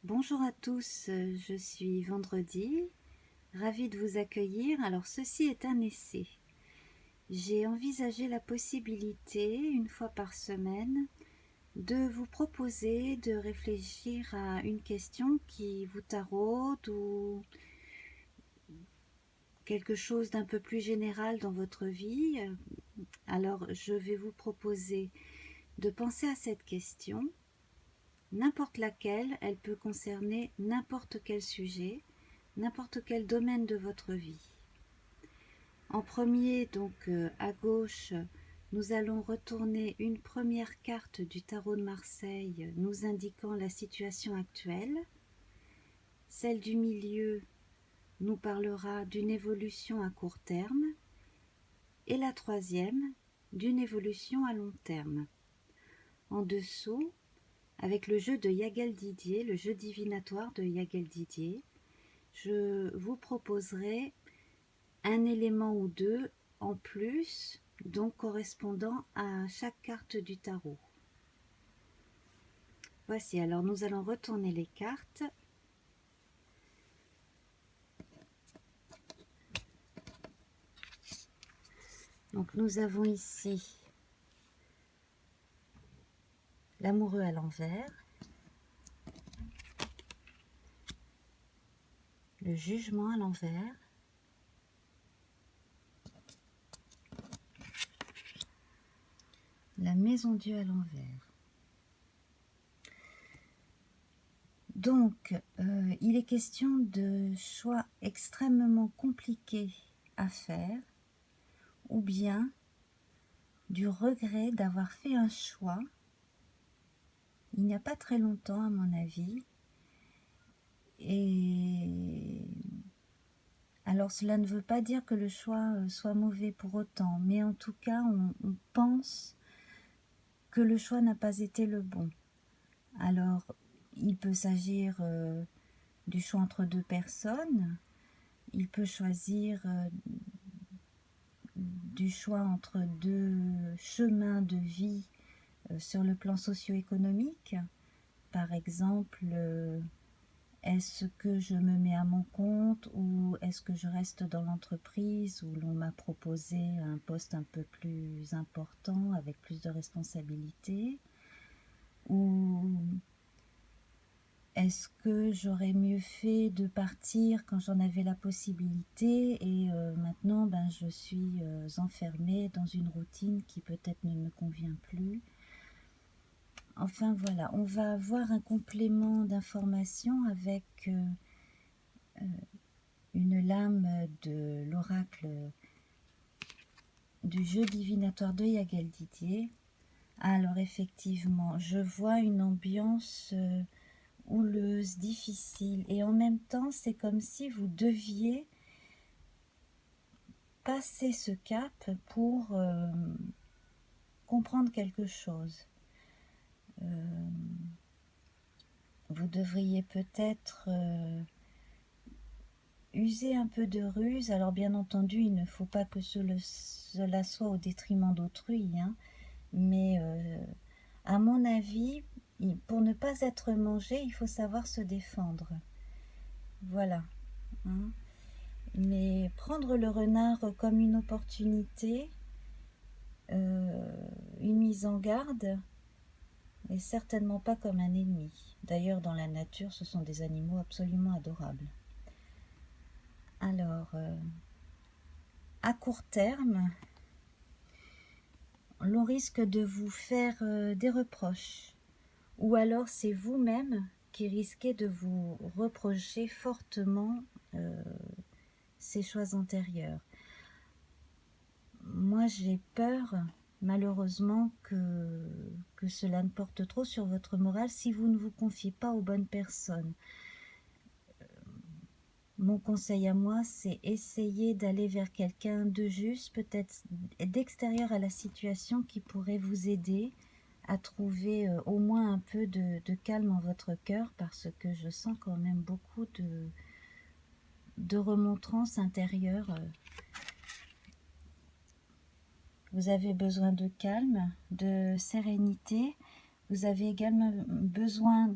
Bonjour à tous, je suis Vendredi, ravie de vous accueillir. Alors ceci est un essai. J'ai envisagé la possibilité, une fois par semaine, de vous proposer de réfléchir à une question qui vous taraude ou quelque chose d'un peu plus général dans votre vie. Alors je vais vous proposer de penser à cette question, n'importe laquelle, elle peut concerner n'importe quel sujet, n'importe quel domaine de votre vie. En premier, donc à gauche, nous allons retourner une première carte du tarot de Marseille nous indiquant la situation actuelle. Celle du milieu nous parlera d'une évolution à court terme et la troisième d'une évolution à long terme. En dessous, avec le jeu de Yagel Didier, le jeu divinatoire de Yagel Didier, je vous proposerai un élément ou deux en plus, donc correspondant à chaque carte du tarot. Voici, alors nous allons retourner les cartes. Donc nous avons ici l'amoureux à l'envers, le jugement à l'envers, la maison Dieu à l'envers. Donc, il est question de choix extrêmement compliqués à faire, ou bien du regret d'avoir fait un choix il n'y a pas très longtemps, à mon avis. Et alors, cela ne veut pas dire que le choix soit mauvais pour autant, mais en tout cas, on pense que le choix n'a pas été le bon. Alors, il peut s'agir du choix entre deux personnes, il peut choisir du choix entre deux chemins de vie sur le plan socio-économique. Par exemple, est-ce que je me mets à mon compte ou est-ce que je reste dans l'entreprise où l'on m'a proposé un poste un peu plus important avec plus de responsabilités? Ou est-ce que j'aurais mieux fait de partir quand j'en avais la possibilité et maintenant je suis enfermée dans une routine qui peut-être ne me convient plus? Enfin voilà, on va avoir un complément d'information avec une lame de l'oracle du jeu divinatoire de Yagel Didier. Alors effectivement, je vois une ambiance houleuse, difficile, et en même temps, c'est comme si vous deviez passer ce cap pour comprendre quelque chose. Vous devriez peut-être user un peu de ruse. Alors bien entendu, il ne faut pas que cela soit au détriment d'autrui, hein, mais à mon avis, pour ne pas être mangé, il faut savoir se défendre. Voilà. Hein. Mais prendre le renard comme une opportunité, une mise en garde, et certainement pas comme un ennemi. D'ailleurs, dans la nature, ce sont des animaux absolument adorables. Alors, à court terme, l'on risque de vous faire des reproches. Ou alors c'est vous-même qui risquez de vous reprocher fortement ces choix antérieurs. Moi, j'ai peur, malheureusement, que cela ne porte trop sur votre morale si vous ne vous confiez pas aux bonnes personnes. Mon conseil à moi, c'est essayer d'aller vers quelqu'un de juste, peut-être d'extérieur à la situation, qui pourrait vous aider à trouver au moins un peu de calme en votre cœur, parce que je sens quand même beaucoup de remontrances intérieures. Vous avez besoin de calme, de sérénité. Vous avez également besoin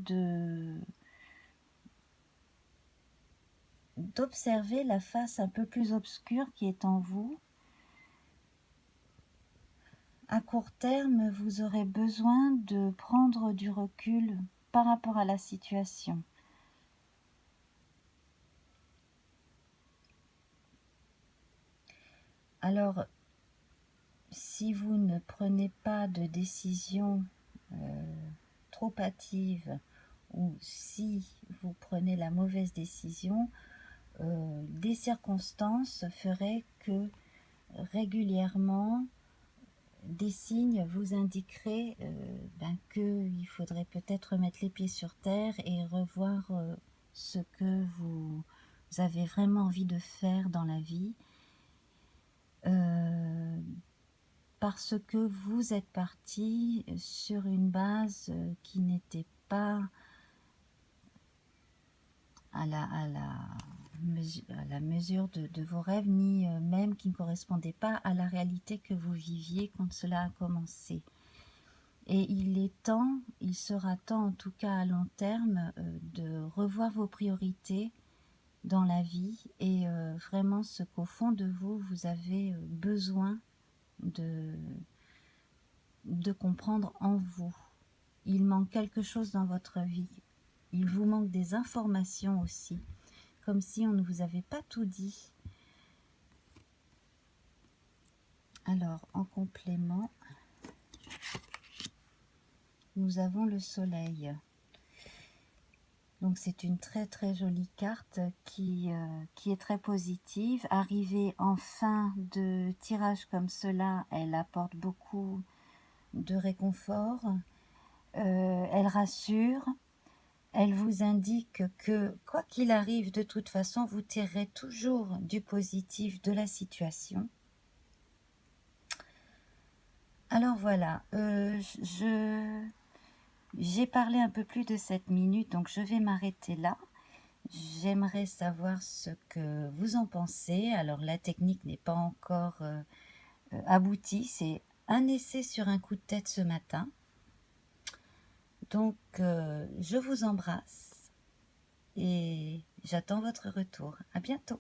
d'observer la face un peu plus obscure qui est en vous. À court terme, vous aurez besoin de prendre du recul par rapport à la situation. Alors, si vous ne prenez pas de décision trop hâtive, ou si vous prenez la mauvaise décision, des circonstances feraient que régulièrement, des signes vous indiqueraient qu'il faudrait peut-être mettre les pieds sur terre et revoir ce que vous avez vraiment envie de faire dans la vie. Parce que vous êtes parti sur une base qui n'était pas à la mesure de vos rêves, ni même qui ne correspondait pas à la réalité que vous viviez quand cela a commencé. Et il sera temps, en tout cas à long terme, de revoir vos priorités dans la vie et vraiment ce qu'au fond de vous, vous avez besoin de comprendre en vous. Il manque quelque chose dans votre vie. Il vous manque des informations aussi, comme si on ne vous avait pas tout dit. Alors, en complément, nous avons le soleil. Donc c'est une très très jolie carte qui est très positive. Arriver en fin de tirage comme cela, elle apporte beaucoup de réconfort. Elle rassure. Elle vous indique que quoi qu'il arrive, de toute façon, vous tirerez toujours du positif de la situation. Alors voilà, j'ai parlé un peu plus de 7 minutes, donc je vais m'arrêter là. J'aimerais savoir ce que vous en pensez. Alors la technique n'est pas encore aboutie, c'est un essai sur un coup de tête ce matin. Donc je vous embrasse et j'attends votre retour. À bientôt.